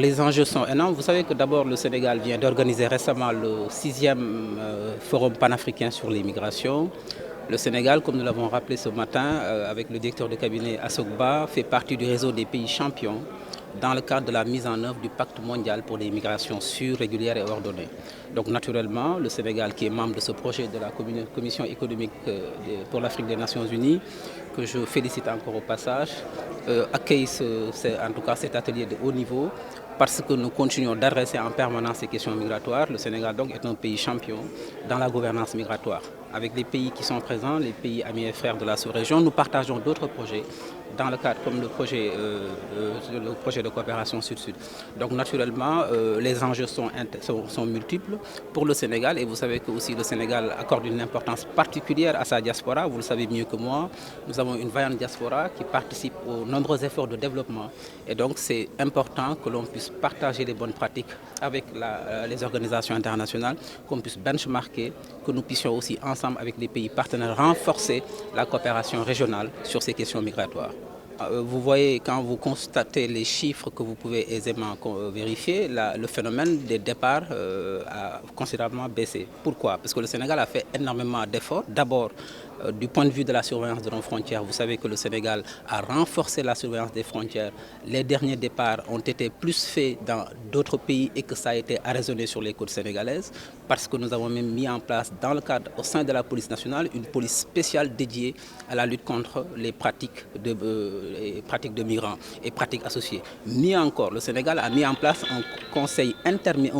Les enjeux sont énormes. Vous savez que d'abord le Sénégal vient d'organiser récemment le 6e forum panafricain sur l'immigration. Le Sénégal, comme nous l'avons rappelé ce matin avec le directeur de cabinet Assogba, fait partie du réseau des pays champions dans le cadre de la mise en œuvre du pacte mondial pour les migrations sûres, régulières et ordonnées. Donc naturellement, le Sénégal, qui est membre de ce projet de la Commission économique pour l'Afrique des Nations Unies, que je félicite encore au passage, accueille en tout cas cet atelier de haut niveau parce que nous continuons d'adresser en permanence ces questions migratoires. Le Sénégal donc est un pays champion dans la gouvernance migratoire. Avec les pays qui sont présents, les pays amis et frères de la sous-région, nous partageons d'autres projets dans le cadre comme le projet de coopération sud-sud. Donc naturellement, les enjeux sont multiples pour le Sénégal et vous savez que aussi le Sénégal accorde une importance particulière à sa diaspora, vous le savez mieux que moi. Nous avons une vaillante diaspora qui participe aux nombreux efforts de développement et donc c'est important que l'on puisse partager les bonnes pratiques avec les organisations internationales, qu'on puisse benchmarker, que nous puissions aussi ensemble avec les pays partenaires renforcer la coopération régionale sur ces questions migratoires. Vous voyez, quand vous constatez les chiffres que vous pouvez aisément vérifier, le phénomène des départs a considérablement baissé. Pourquoi? Parce que le Sénégal a fait énormément d'efforts. D'abord, du point de vue de la surveillance de nos frontières, vous savez que le Sénégal a renforcé la surveillance des frontières. Les derniers départs ont été plus faits dans d'autres pays et que ça a été arraisonné sur les côtes sénégalaises parce que nous avons même mis en place dans le cadre au sein de la police nationale une police spéciale dédiée à la lutte contre les pratiques de migrants et pratiques associées. Mieux encore, le Sénégal a mis en place un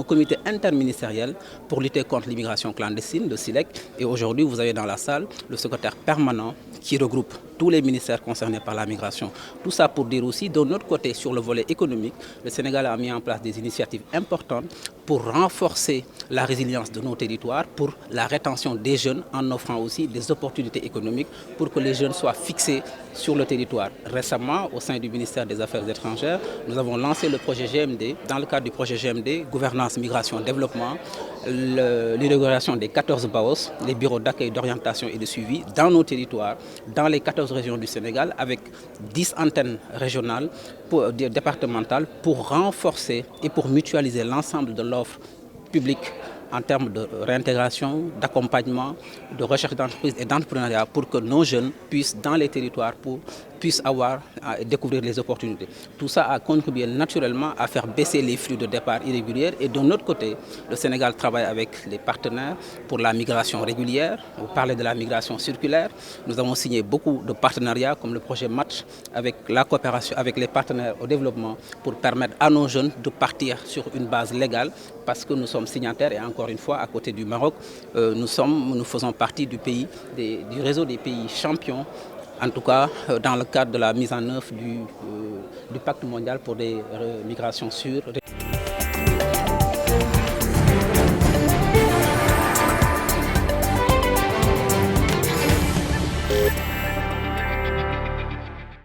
comité interministériel pour lutter contre l'immigration clandestine, le SILEC, et aujourd'hui vous avez dans la salle le secrétaire permanent qui regroupe tous les ministères concernés par la migration. Tout ça pour dire aussi, de notre côté, sur le volet économique, le Sénégal a mis en place des initiatives importantes pour renforcer la résilience de nos territoires, pour la rétention des jeunes, en offrant aussi des opportunités économiques pour que les jeunes soient fixés sur le territoire. Récemment, au sein du ministère des Affaires étrangères, nous avons lancé le projet GMD. Dans le cadre du projet GMD, gouvernance, migration, développement, l'inauguration des 14 BAOS, les bureaux d'accueil, d'orientation et de suivi dans nos territoires, dans les 14 régions du Sénégal, avec 10 antennes régionales, départementales, pour renforcer et pour mutualiser l'ensemble de l'offre publique en termes de réintégration, d'accompagnement, de recherche d'entreprise et d'entrepreneuriat pour que nos jeunes puissent, dans les territoires, puissent découvrir les opportunités. Tout ça a contribué naturellement à faire baisser les flux de départ irréguliers et de notre côté, le Sénégal travaille avec les partenaires pour la migration régulière. Vous parlez de la migration circulaire. Nous avons signé beaucoup de partenariats comme le projet Match avec la coopération avec les partenaires au développement pour permettre à nos jeunes de partir sur une base légale parce que nous sommes signataires et encore une fois, à côté du Maroc, nous faisons partie du réseau des pays champions, en tout cas dans le cadre de la mise en œuvre du pacte mondial pour des migrations sûres.